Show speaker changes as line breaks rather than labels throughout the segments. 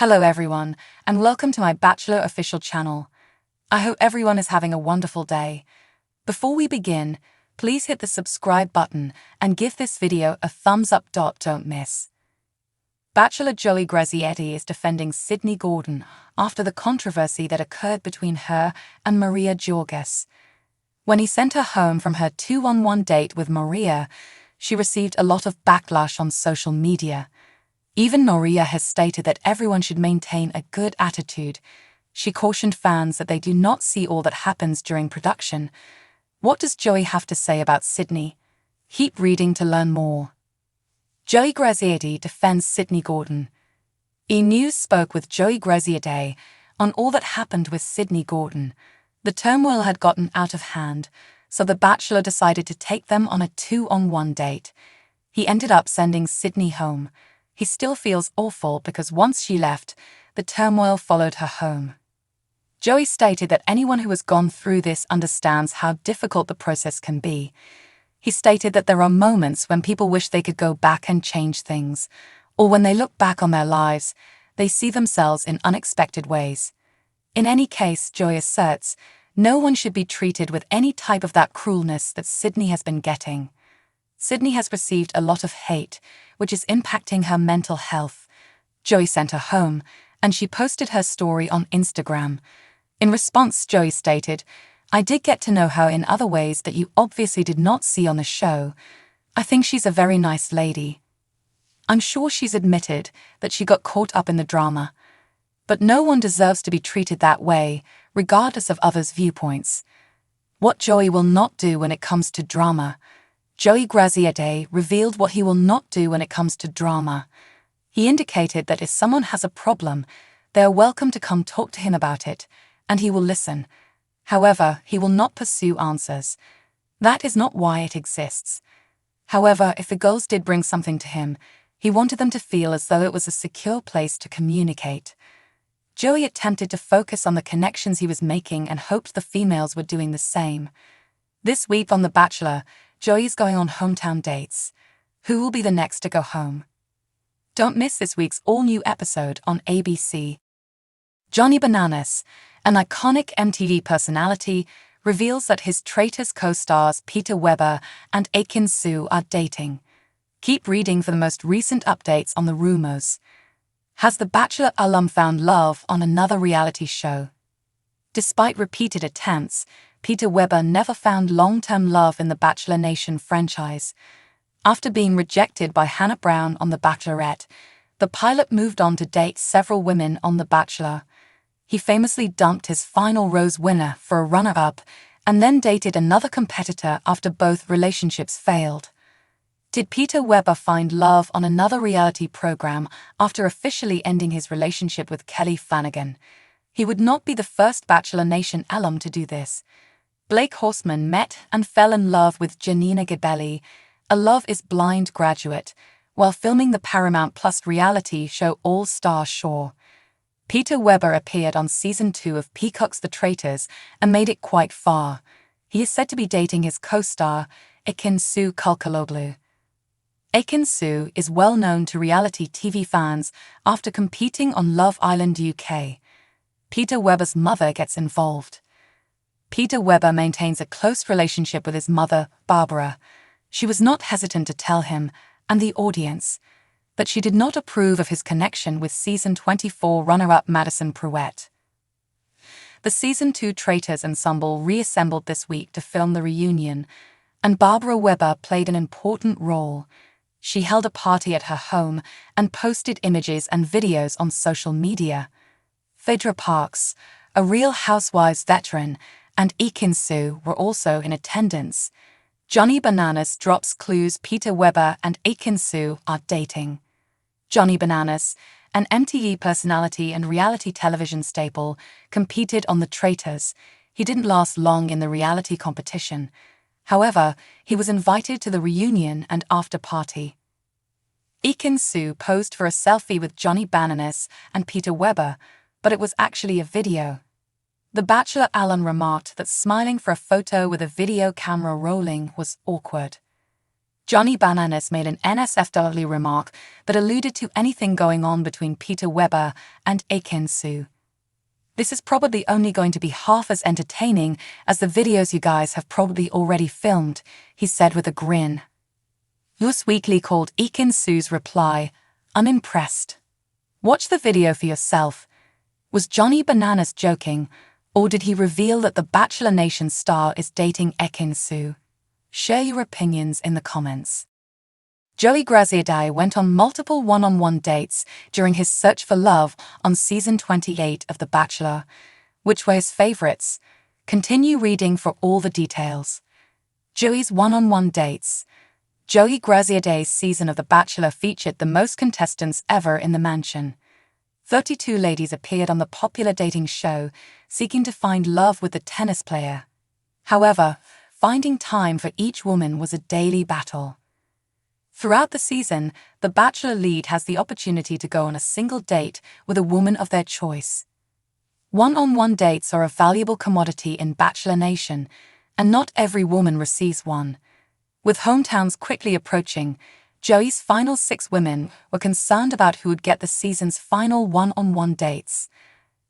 Hello everyone, and welcome to my Bachelor official channel. I hope everyone is having a wonderful day. Before we begin, please hit the subscribe button and give this video a thumbs up. Don't miss. Bachelor Joey Graziadei is defending Sydney Gordon after the controversy that occurred between her and Maria Georges. When he sent her home from her 2-on-1 date with Maria, she received a lot of backlash on social media. Even Maria has stated that everyone should maintain a good attitude. She cautioned fans that they do not see all that happens during production. What does Joey have to say about Sydney? Keep reading to learn more. Joey Graziadei defends Sydney Gordon. E-News spoke with Joey Graziadei on all that happened with Sydney Gordon. The turmoil had gotten out of hand, so the Bachelor decided to take them on a 2-on-1 date. He ended up sending Sydney home. He still feels awful because once she left, the turmoil followed her home. Joey stated that anyone who has gone through this understands how difficult the process can be. He stated that there are moments when people wish they could go back and change things, or when they look back on their lives, they see themselves in unexpected ways. In any case, Joey asserts, no one should be treated with any type of that cruelness that Sydney has been getting. Sydney has received a lot of hate, which is impacting her mental health. Joey sent her home, and she posted her story on Instagram. In response, Joey stated, "I did get to know her in other ways that you obviously did not see on the show. I think she's a very nice lady. I'm sure she's admitted that she got caught up in the drama. But no one deserves to be treated that way, regardless of others' viewpoints." What Joey will not do when it comes to drama. Joey Graziadei revealed what he will not do when it comes to drama. He indicated that if someone has a problem, they are welcome to come talk to him about it, and he will listen. However, he will not pursue answers. That is not why it exists. However, if the girls did bring something to him, he wanted them to feel as though it was a secure place to communicate. Joey attempted to focus on the connections he was making and hoped the females were doing the same. This week on The Bachelor, Joey's going on hometown dates. Who will be the next to go home? Don't miss this week's all-new episode on ABC. Johnny Bananas, an iconic MTV personality, reveals that his Traitors co-stars Peter Weber and Aiken Sue are dating. Keep reading for the most recent updates on the rumors. Has the Bachelor alum found love on another reality show? Despite repeated attempts, Peter Weber never found long-term love in the Bachelor Nation franchise. After being rejected by Hannah Brown on The Bachelorette, the pilot moved on to date several women on The Bachelor. He famously dumped his final rose winner for a runner-up and then dated another competitor after both relationships failed. Did Peter Weber find love on another reality program after officially ending his relationship with Kelly Flanagan? He would not be the first Bachelor Nation alum to do this. Blake Horstmann met and fell in love with Janina Gabelli, a Love is Blind graduate, while filming the Paramount Plus reality show All Star Shore. Peter Weber appeared on Season 2 of Peacock's The Traitors and made it quite far. He is said to be dating his co-star, Aiken Sue Kulkaloglu. Aiken Sue is well known to reality TV fans after competing on Love Island UK. Peter Weber's mother gets involved. Peter Weber maintains a close relationship with his mother, Barbara. She was not hesitant to tell him, and the audience, that she did not approve of his connection with Season 24 runner-up Madison Pruett. The Season 2 Traitors ensemble reassembled this week to film the reunion, and Barbara Weber played an important role. She held a party at her home and posted images and videos on social media. Phaedra Parks, a Real Housewives veteran, and Aiken Sue were also in attendance. Johnny Bananas drops clues Peter Weber and Aiken Sue are dating. Johnny Bananas, an MTV personality and reality television staple, competed on The Traitors. He didn't last long in the reality competition. However, he was invited to the reunion and after party. Aiken Sue posed for a selfie with Johnny Bananas and Peter Weber, but it was actually a video. The Bachelor alum remarked that smiling for a photo with a video camera rolling was awkward. Johnny Bananas made an NSFW remark that alluded to anything going on between Peter Weber and Akin Sue. This is probably only going to be half as entertaining as the videos you guys have probably already filmed, he said with a grin. Us Weekly called Akin Sue's reply unimpressed. Watch the video for yourself. Was Johnny Bananas joking, or did he reveal that the Bachelor Nation star is dating Akin Sue? Share your opinions in the comments. Joey Graziadei went on multiple one-on-one dates during his search for love on season 28 of The Bachelor. Which were his favorites? Continue reading for all the details. Joey's one-on-one dates. Joey Graziadei's season of The Bachelor featured the most contestants ever in the mansion. 32 ladies appeared on the popular dating show, seeking to find love with the tennis player. However, finding time for each woman was a daily battle. Throughout the season, the Bachelor lead has the opportunity to go on a single date with a woman of their choice. One-on-one dates are a valuable commodity in Bachelor Nation, and not every woman receives one. With hometowns quickly approaching, Joey's final 6 women were concerned about who would get the season's final one-on-one dates.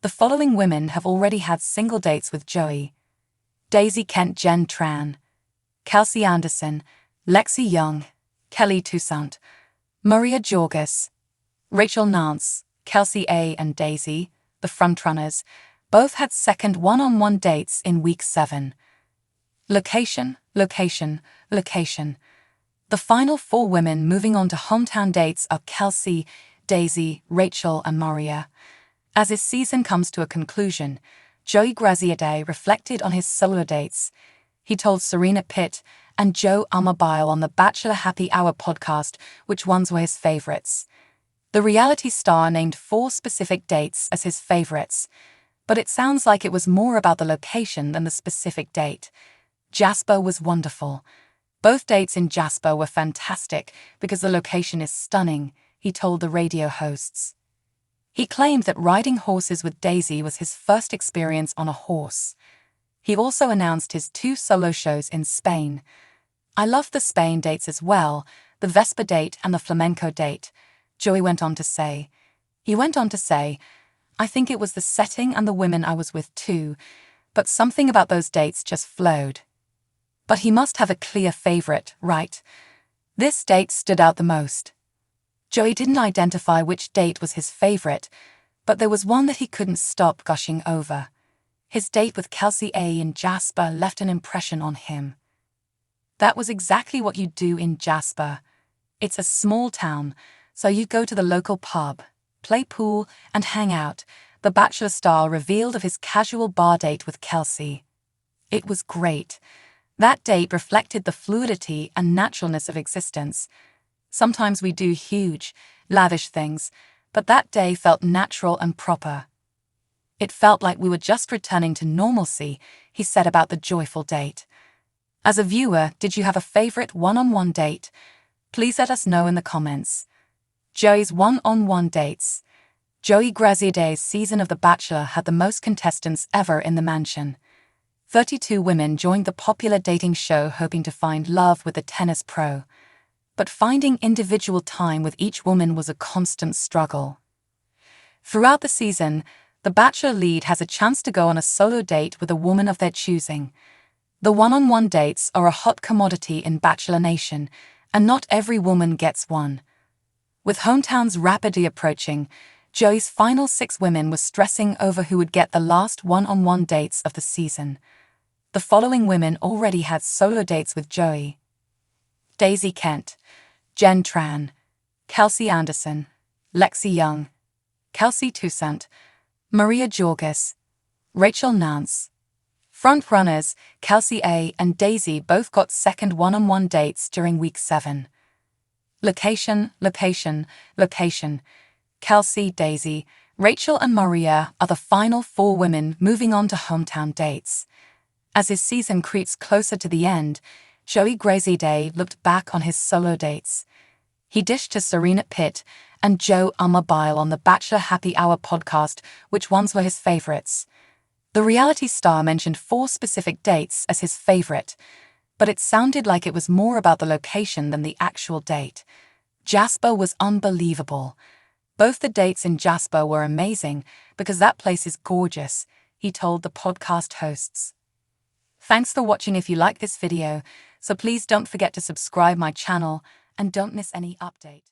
The following women have already had single dates with Joey: Daisy Kent, Jen Tran, Kelsey Anderson, Lexi Young, Kelly Toussaint, Maria Jorgis, Rachel Nance, Kelsey A. and Daisy, the frontrunners, both had second one-on-one dates in week 7. Location, location, location. The final 4 women moving on to hometown dates are Kelsey, Daisy, Rachel, and Maria. As his season comes to a conclusion, Joey Graziadei reflected on his solo dates. He told Serena Pitt and Joe Amabile on the Bachelor Happy Hour podcast which ones were his favorites. The reality star named 4 specific dates as his favorites, but it sounds like it was more about the location than the specific date. Jasper was wonderful. Both dates in Jasper were fantastic because the location is stunning, he told the radio hosts. He claimed that riding horses with Daisy was his first experience on a horse. He also announced his 2 solo shows in Spain. I loved the Spain dates as well, the Vespa date and the flamenco date, Joey went on to say. He went on to say, I think it was the setting and the women I was with too, but something about those dates just flowed. But he must have a clear favorite, right? This date stood out the most. Joey didn't identify which date was his favorite, but there was one that he couldn't stop gushing over. His date with Kelsey A. in Jasper left an impression on him. That was exactly what you do in Jasper. It's a small town, so you go to the local pub, play pool, and hang out, the Bachelor star revealed of his casual bar date with Kelsey. It was great. That date reflected the fluidity and naturalness of existence. Sometimes we do huge, lavish things, but that day felt natural and proper. It felt like we were just returning to normalcy, he said about the joyful date. As a viewer, did you have a favorite one-on-one date? Please let us know in the comments. Joey's one-on-one dates. Joey Graziadei's season of The Bachelor had the most contestants ever in the mansion. 32 women joined the popular dating show hoping to find love with the tennis pro. But finding individual time with each woman was a constant struggle. Throughout the season, the Bachelor lead has a chance to go on a solo date with a woman of their choosing. The one-on-one dates are a hot commodity in Bachelor Nation, and not every woman gets one. With hometowns rapidly approaching, Joey's final 6 women were stressing over who would get the last one-on-one dates of the season. The following women already had solo dates with Joey: Daisy Kent, Jen Tran, Kelsey Anderson, Lexi Young, Kelsey Toussaint, Maria Jorgis, Rachel Nance. Frontrunners, Kelsey A. and Daisy both got second one-on-one dates during week 7. Location, location, location. Kelsey, Daisy, Rachel and Maria are the final 4 women moving on to hometown dates. As his season creeps closer to the end, Joey Graziadei looked back on his solo dates. He dished to Serena Pitt and Joe Amabile on the Bachelor Happy Hour podcast which ones were his favorites. The reality star mentioned 4 specific dates as his favorite, but it sounded like it was more about the location than the actual date. Jasper was unbelievable. Both the dates in Jasper were amazing because that place is gorgeous, he told the podcast hosts. Thanks for watching. If you like this video, so please don't forget to subscribe my channel and don't miss any update.